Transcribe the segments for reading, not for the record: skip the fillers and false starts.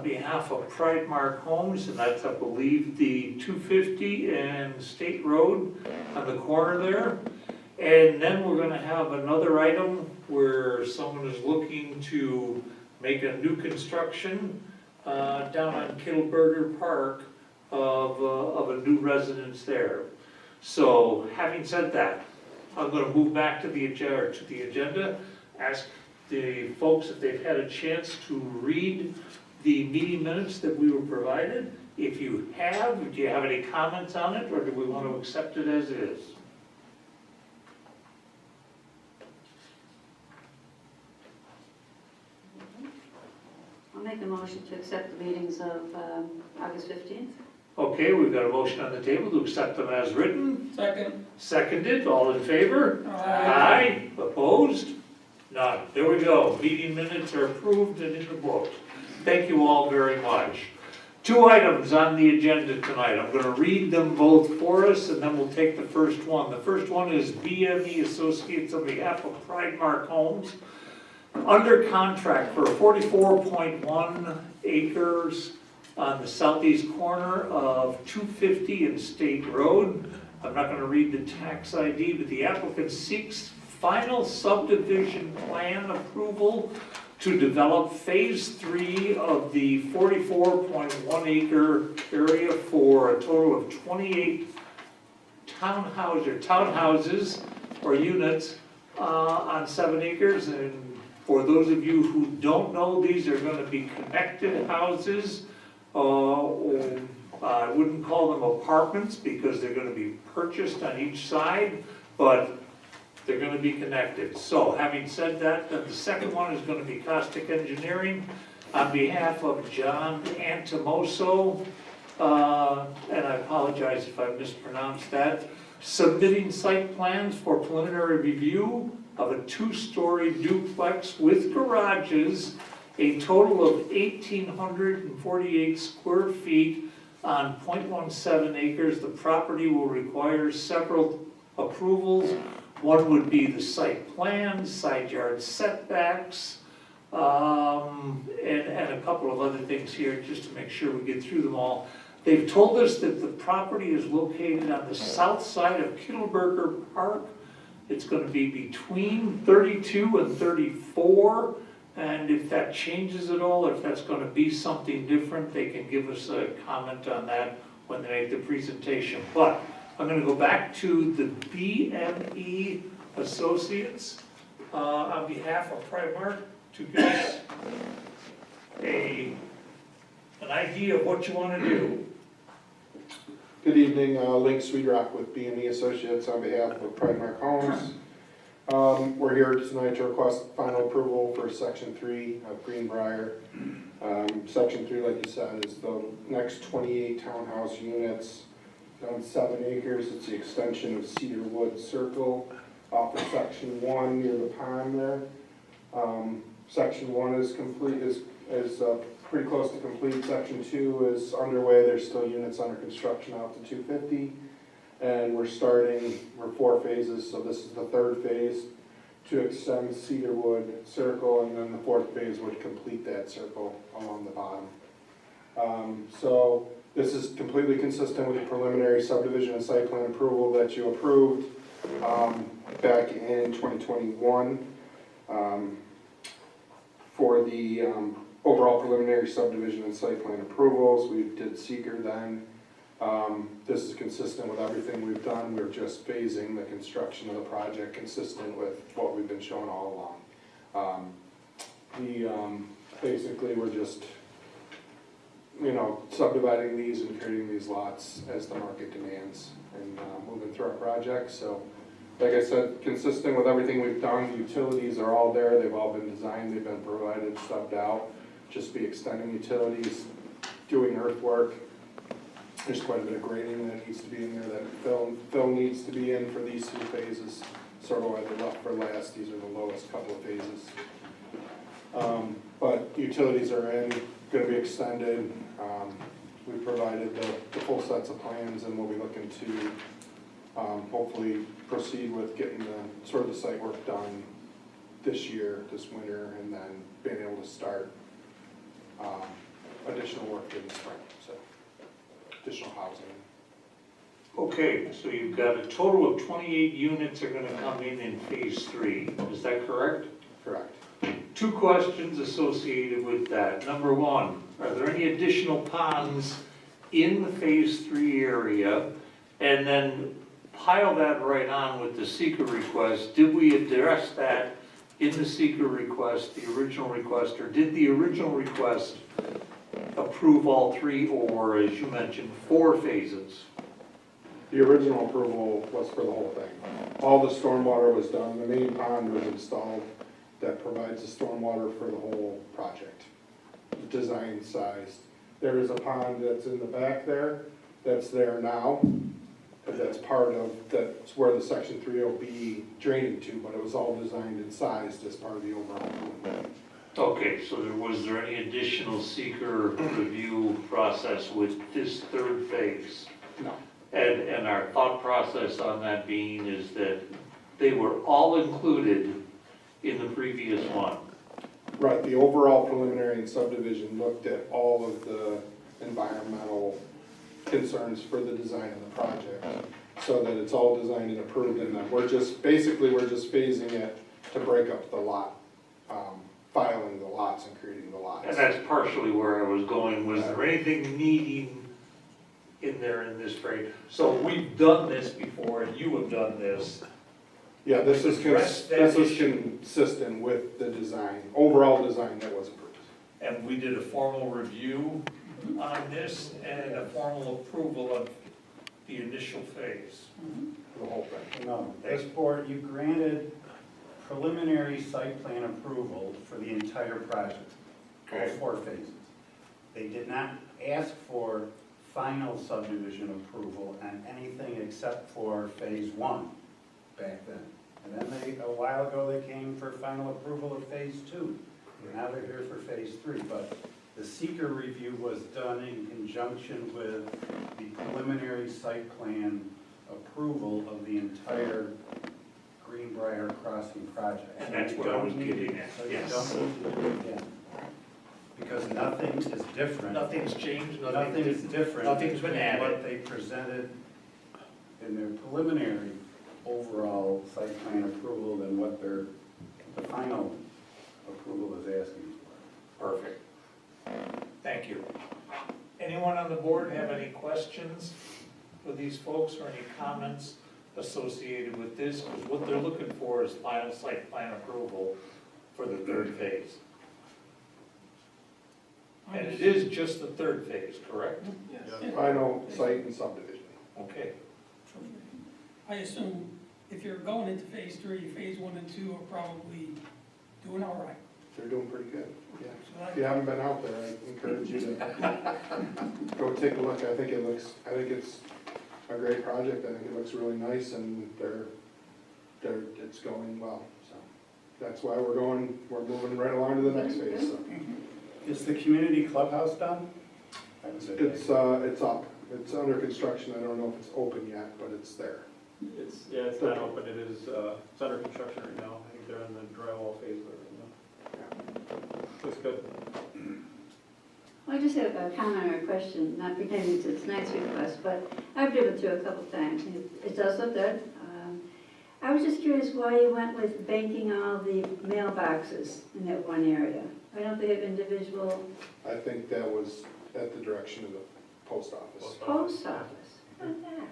on behalf of Pride Mark Homes, and that's, I believe, the 250 and State Road on the corner there. And then we're gonna have another item where someone is looking to make a new construction down on Kittleberger Park of a new residence there. So, having said that, I'm gonna move back to the agenda, ask the folks if they've had a chance to read the meeting minutes that we were provided. If you have, do you have any comments on it, or do we want to accept it as is? I'll make a motion to accept the meetings of August 15th. Okay, we've got a motion on the table to accept them as written. Second. Seconded, all in favor? Aye. Opposed? None. There we go. Meeting minutes are approved and in the book. Thank you all very much. 2 items on the agenda tonight. I'm going to read them both for us, and then we'll take the first one. The first one is BME Associates on behalf of Pride Mark Homes. Under contract for 44.1 acres on the southeast corner of 250 and State Road. I'm not going to read the tax ID, but the applicant seeks final subdivision plan approval to develop phase 3 of the 44.1 acre area for a total of 28 townhouses or units on 7 acres. And for those of you who don't know, these are going to be connected houses. I wouldn't call them apartments because they're going to be purchased on each side, but they're going to be connected. So having said that, then the second one is going to be Caustic Engineering on behalf of John Antomoso, and I apologize if I mispronounced that, submitting site plans for preliminary review of a 2-story duplex with garages, a total of 1,848 square feet on 0.17 acres. The property will require several approvals. One would be the site plan, side yard setbacks, and a couple of other things here just to make sure we get through them all. They've told us that the property is located on the south side of Kittleberger Park. It's going to be between 32 and 34, and if that changes at all, or if that's going to be something different, they can give us a comment on that when they make the presentation. But I'm going to go back to the BME Associates on behalf of Pride Mark to give us an idea of what you want to do. Good evening, Link Sweetrock with BME Associates on behalf of Pride Mark Homes. We're here tonight to request final approval for Section 3 of Greenbrier. Section 3, like you said, is the next 28 townhouse units on 7 acres. It's the extension of Cedarwood Circle off of Section 1 near the pond there. Section 1 is complete, is pretty close to complete. Section 2 is underway. There's still units under construction out to 250. And we're 4 phases, so this is the 3rd phase to extend Cedarwood Circle, and then the 4th phase would complete that circle along the bottom. So this is completely consistent with the preliminary subdivision and site plan approval that you approved back in 2021 for the overall preliminary subdivision and site plan approvals. We did seeker then. This is consistent with everything we've done. We're just phasing the construction of the project consistent with what we've been showing all along. Basically we're just, subdividing these and creating these lots as the market demands and moving through our project. So, like I said, consistent with everything we've done. The utilities are all there. They've all been designed. They've been provided, subbed out. Just be extending utilities, doing earthwork. There's quite a bit of grading that needs to be in there, that fill needs to be in for these 2 phases. Sort of why they're left for last. These are the lowest couple of phases. But utilities are in, going to be extended. We provided the full sets of plans, and we'll be looking to hopefully proceed with getting the site work done this winter, and then being able to start additional work in the spring, so, additional housing. Okay, so you've got a total of 28 units are gonna come in phase 3, is that correct? Correct. Two questions associated with that. Number one, are there any additional ponds in the phase 3 area? And then pile that right on with the seeker request. Did we address that in the seeker request, the original request, or did the original request approve all 3, or as you mentioned, 4 phases? The original approval was for the whole thing. All the stormwater was done, the main pond was installed that provides the stormwater for the whole project, design sized. There is a pond that's in the back there, that's there now, but that's part of, that's where the section 3 will be draining to, but it was all designed and sized as part of the overall plan. Okay, so was there any additional seeker review process with this 3rd phase? No. And our thought process on that being is that they were all included in the previous one. Right, the overall preliminary and subdivision looked at all of the environmental concerns for the design of the project, so that it's all designed and approved, and then we're just phasing it to break up the lot, filing the lots and creating the lots. And that's partially where I was going. Was there anything needing in there in this frame? So we've done this before, and you have done this. Yeah, this is Address that issue. consistent with the design, overall design that was approved. And we did a formal review on this and a formal approval of the initial phase. The whole thing. No, this board, you granted preliminary site plan approval for the entire project, all Okay. 4 phases. They did not ask for final subdivision approval on anything except for phase 1 back then. And then a while ago, they came for final approval of phase 2. Now they're here for phase 3, but the seeker review was done in conjunction with the preliminary site plan approval of the entire Greenbrier Crossing project. And that's what I was getting at, So you yes. don't need to do it again. Because nothing is different. Nothing's changed, Nothing is different. nothing's been between added. What they presented in their preliminary overall site plan approval than what the final approval is asking for. Perfect. Thank you. Anyone on the board have any questions for these folks or any comments associated with this? Because what they're looking for is final site plan approval for the 3rd phase. And it is just the 3rd phase, correct? Yes. Final site and subdivision. Okay. I assume if you're going into phase 3, phase 1 and 2 are probably doing all right. They're doing pretty good, yeah. So If you haven't been out there, I encourage you to go take a look. I think it's a great project. I think it looks really nice, and it's going well, so. That's why we're moving right along to the next phase, so. Is the community clubhouse done? I haven't said that. It's up. It's under construction. I don't know if it's open yet, but it's there. It's not open, it's under construction right now, I think they're in the drywall phase of it right now. Looks good. Well, I just have a comment or a question, not pertaining to tonight's request, but I've driven through a couple times. It does look good. I was just curious why you went with banking all the mailboxes in that one area. Why don't they have individual I think that was at the direction of the post office. post office? What's that?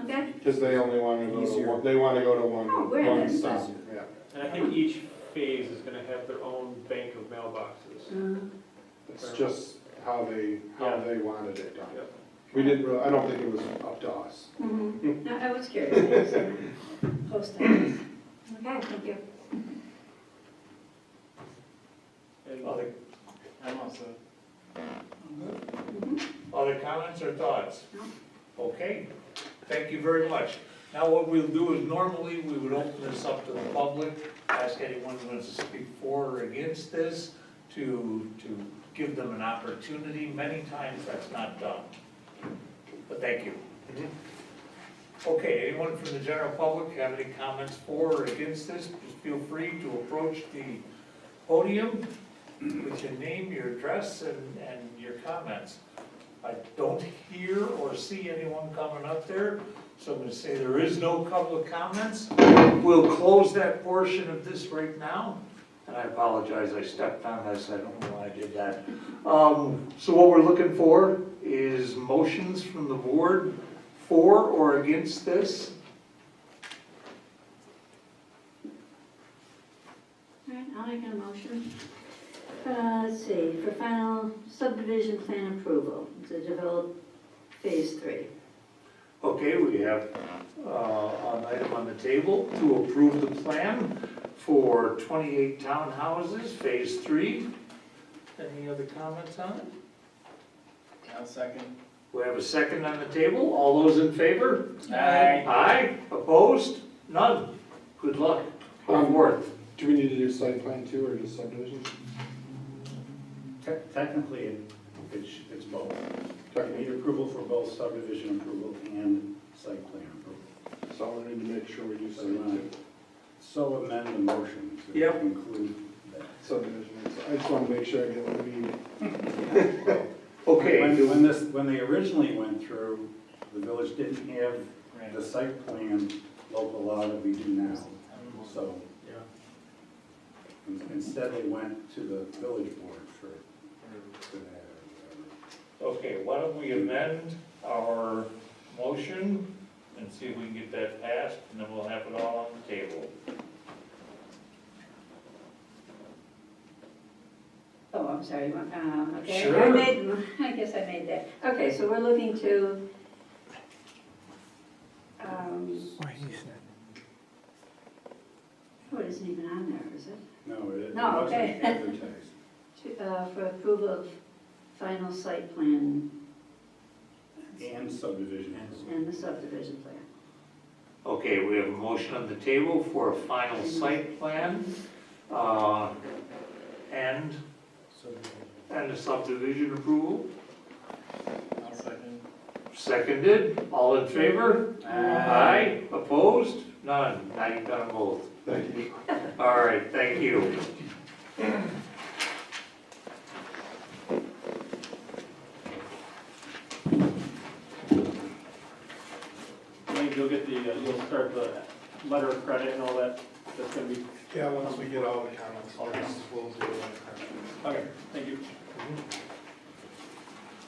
Okay, Because they only want to go to one, they want to go to one, Oh, great. one stop, yeah. And I think each phase is gonna have their own bank of mailboxes. It's just how they wanted it done. Yep. We didn't really, I don't think it was up to us. no, I was curious. Post office. Okay, thank you. And Other, I'm also, other comments or thoughts? No. Okay, thank you very much. Now what we'll do is normally we would open this up to the public, ask anyone who wants to speak for or against this to give them an opportunity. Many times that's not done. But thank you. Okay, anyone from the general public have any comments for or against this? Just feel free to approach the podium with your name, your address, and your comments. I don't hear or see anyone coming up there, so I'm gonna say there is no public comments. We'll close that portion of this right now. And I apologize, I stepped on this, I don't know why I did that. So what we're looking for is motions from the board for or against this. All right, I'll make a motion. Let's see, for final subdivision plan approval to develop phase 3. Okay, we have an item on the table to approve the plan for 28 townhouses, phase 3. Any other comments on it? I'll second. We have a second on the table. All those in favor? Aye. Aye. Opposed? None. Good luck. Go forth. Do we need to do site plan too, or just subdivision? Technically, it's both. You need Technically, approval for both subdivision approval and site plan approval. so we need to make sure we do So site you want too. so amend the motion to Yep. include that. Subdivision, so I just want to make sure I get what we need. Okay. When they originally went through, the village didn't have the site plan local law that we do now. So instead they went to the village board for that or whatever. Okay, why don't we amend our motion and see if we can get that passed, and then we'll have it all on the table. Oh, I'm sorry, okay. Sure. I guess I made that. Okay, so we're looking to, oh, it isn't even on there, is it? No, it No, wasn't okay. advertised. For approval of final site plan And subdivision. and the subdivision plan. Okay, we have a motion on the table for a final site plan, and a subdivision approval. I'll second. Seconded, all in favor? Aye. Opposed? None. Now you've done them both. Thank you. All right, thank you. I think you'll get the, you'll start the letter of credit and all that, that's gonna be, Yeah, once we get all the comments, we'll do it. okay, thank you.